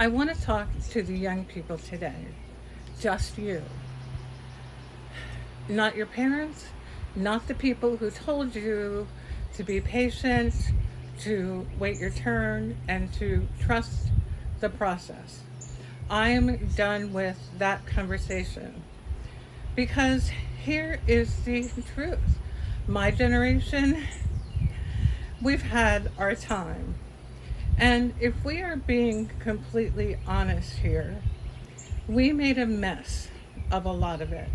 I want to talk to the young people today. Just you. Not your parents, not the people who told you to be patient, to wait your turn, and to trust the process. I am done with that conversation because here is the truth. My generation, we've had our time. And if we are being completely honest here, we made a mess of a lot of it.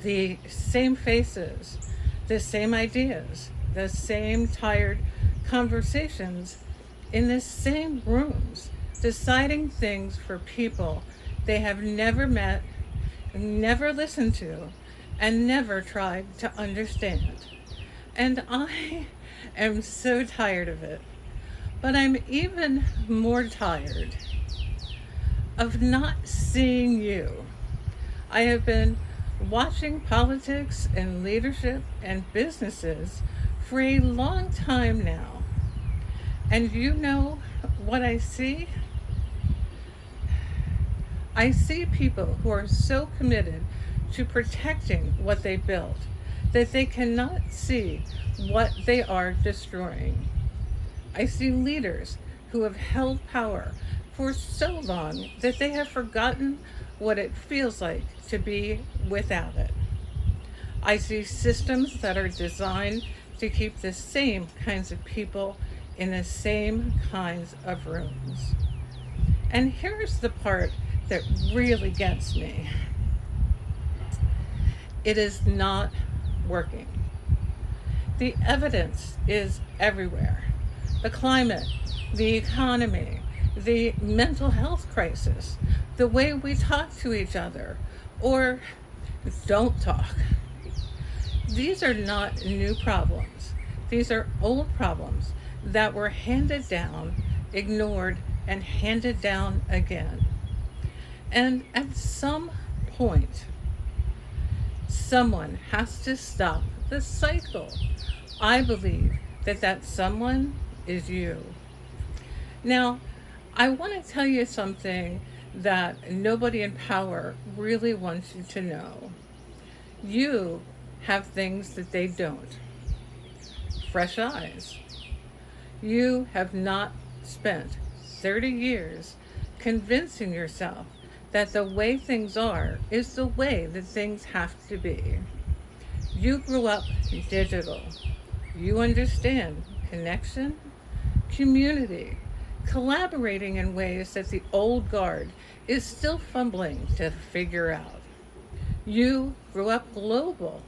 The same faces, the same ideas, the same tired conversations in the same rooms, deciding things for people they have never met, never listened to, and never tried to understand. And I am so tired of it. But I'm even more tired of not seeing you. I have been watching politics and leadership and businesses for a long time now. And you know what I see? I see people who are so committed to protecting what they built that they cannot see what they are destroying. I see leaders who have held power for so long that they have forgotten what it feels like to be without it. I see systems that are designed to keep the same kinds of people in the same kinds of rooms. And here's the part that really gets me: it is not working. The evidence is everywhere. The climate, the economy, the mental health crisis, the way we talk to each other or don't talk. These are not new problems. These are old problems that were handed down, ignored, and handed down again. And at some point, someone has to stop the cycle. I believe that that someone is you. Now, I want to tell you something that nobody in power really wants you to know. You have things that they don't. Fresh eyes. You have not spent 30 years convincing yourself that the way things are is the way that things have to be. You grew up digital. You understand connection, community, collaborating in ways that the old guard is still fumbling to figure out. You grew up global.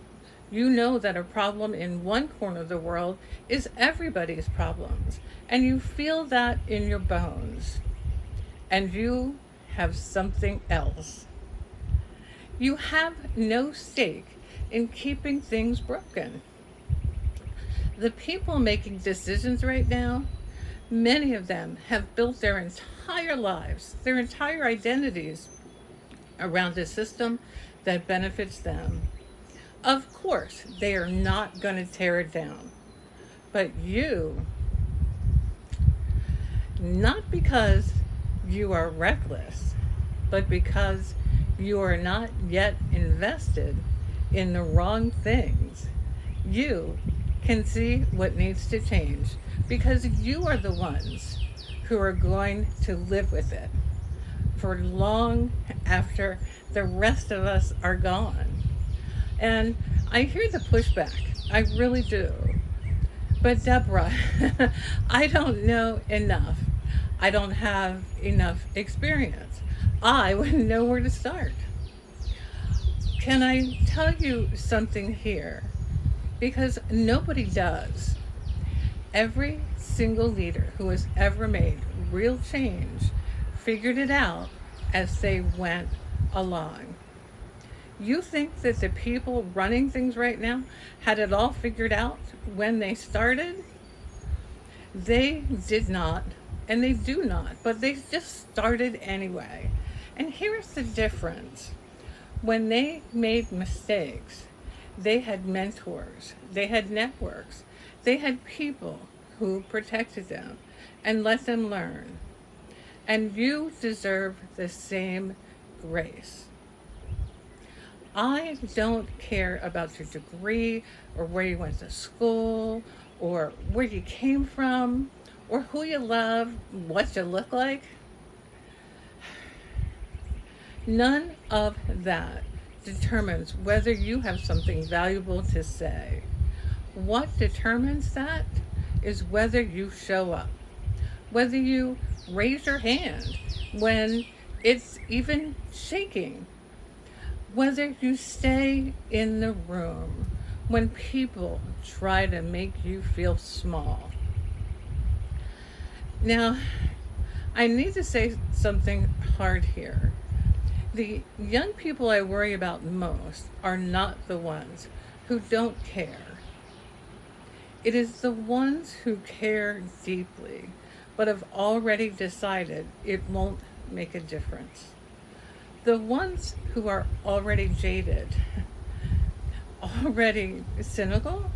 You know that a problem in one corner of the world is everybody's problems, and you feel that in your bones. And you have something else. You have no stake in keeping things broken. The people making decisions right now, many of them have built their entire lives, their entire identities around a system that benefits them. Of course, they are not going to tear it down. But you, not because you are reckless, but because you are not yet invested in the wrong things, you can see what needs to change because you are the ones who are going to live with it for long after the rest of us are gone. And I hear the pushback, I really do. But Deborah, I don't know enough. I don't have enough experience. I wouldn't know where to start. Can I tell you something here? Because nobody does. Every single leader who has ever made real change figured it out as they went along. You think that the people running things right now had it all figured out when they started? They did not, and they do not, but they just started anyway. And here's the difference: when they made mistakes, they had mentors, they had networks, they had people who protected them. and let them learn. And you deserve the same grace. I don't care about your degree or where you went to school or where you came from or who you love, what you look like. None of that determines whether you have something valuable to say. What determines that is whether you show up, whether you raise your hand when it's even shaking, whether you stay in the room when people try to make you feel small. Now, I need to say something hard here. The young people I worry about most are not the ones who don't care. It is the ones who care deeply, but have already decided it won't make a difference. The ones who are already jaded, already cynical,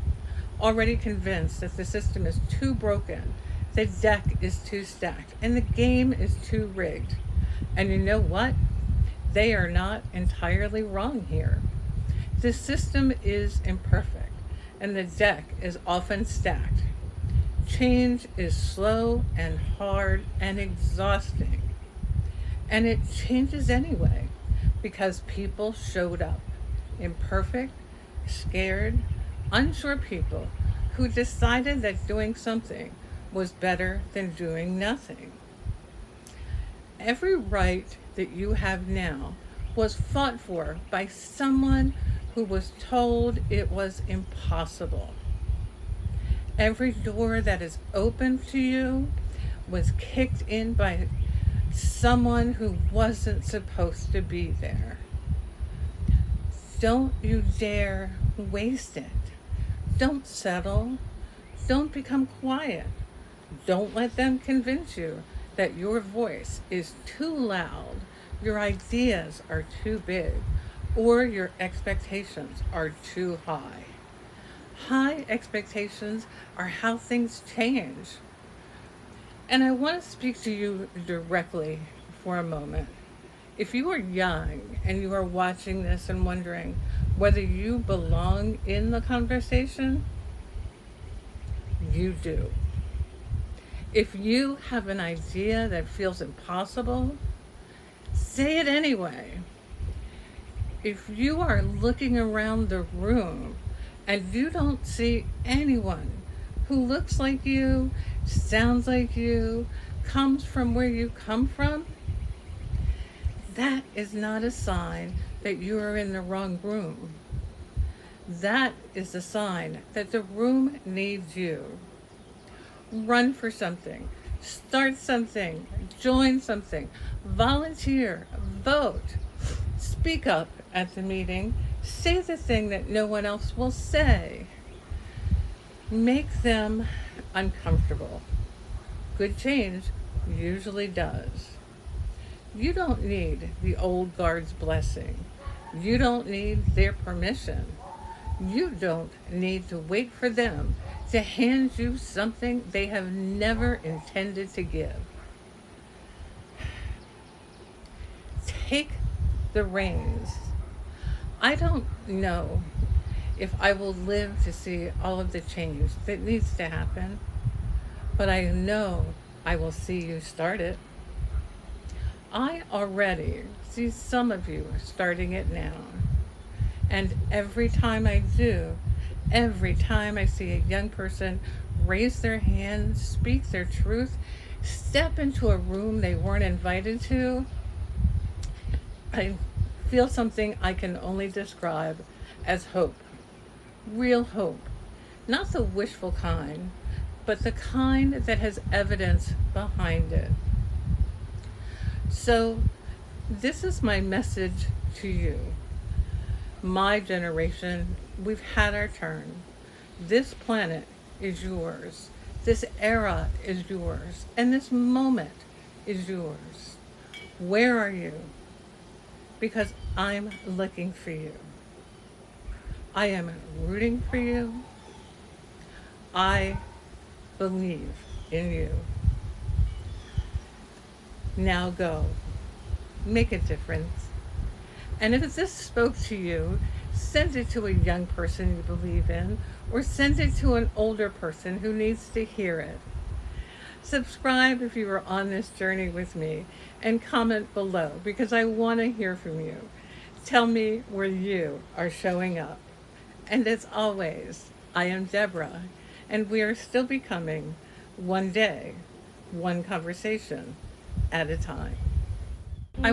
already convinced that the system is too broken, the deck is too stacked, and the game is too rigged. And you know what? They are not entirely wrong here. The system is imperfect, and the deck is often stacked. Change is slow and hard and exhausting. And it changes anyway because people showed up. Imperfect, scared, unsure people who decided that doing something was better than doing nothing. Every right that you have now was fought for by someone who was told it was impossible. Every door that is open to you was kicked in by someone who wasn't supposed to be there. Don't you dare waste it. Don't settle. Don't become quiet. Don't let them convince you that your voice is too loud, your ideas are too big, or your expectations are too high. High expectations are how things change. And I want to speak to you directly for a moment. If you are young and you are watching this and wondering whether you belong in the conversation, you do. If you have an idea that feels impossible, say it anyway. If you are looking around the room and you don't see anyone who looks like you, sounds like you, comes from where you come from, that is not a sign that you are in the wrong room. That is a sign that the room needs you. Run for something, start something, join something, volunteer, vote, speak up at the meeting, say the thing that no one else will say. Make them uncomfortable. Good change usually does. You don't need the old guard's blessing. You don't need their permission. You don't need to wait for them to hand you something they have never intended to give. Take the reins. I don't know if I will live to see all of the change that needs to happen, but I know I will see you start it. I already see some of you starting it now. And every time I do, every time I see a young person raise their hand, speak their truth, step into a room they weren't invited to, I feel something I can only describe as hope. Real hope. Not the wishful kind, but the kind that has evidence behind it. So, this is my message to you. My generation, we've had our turn. This planet is yours. This era is yours. And this moment is yours. Where are you? Because I'm looking for you. I am rooting for you. I believe in you. Now go. Make a difference. And if this spoke to you, send it to a young person you believe in, or send it to an older person who needs to hear it. Subscribe if you are on this journey with me, and comment below because I want to hear from you. Tell me where you are showing up. And as always, I am Deborah, and we are still becoming one day, one conversation at a time. I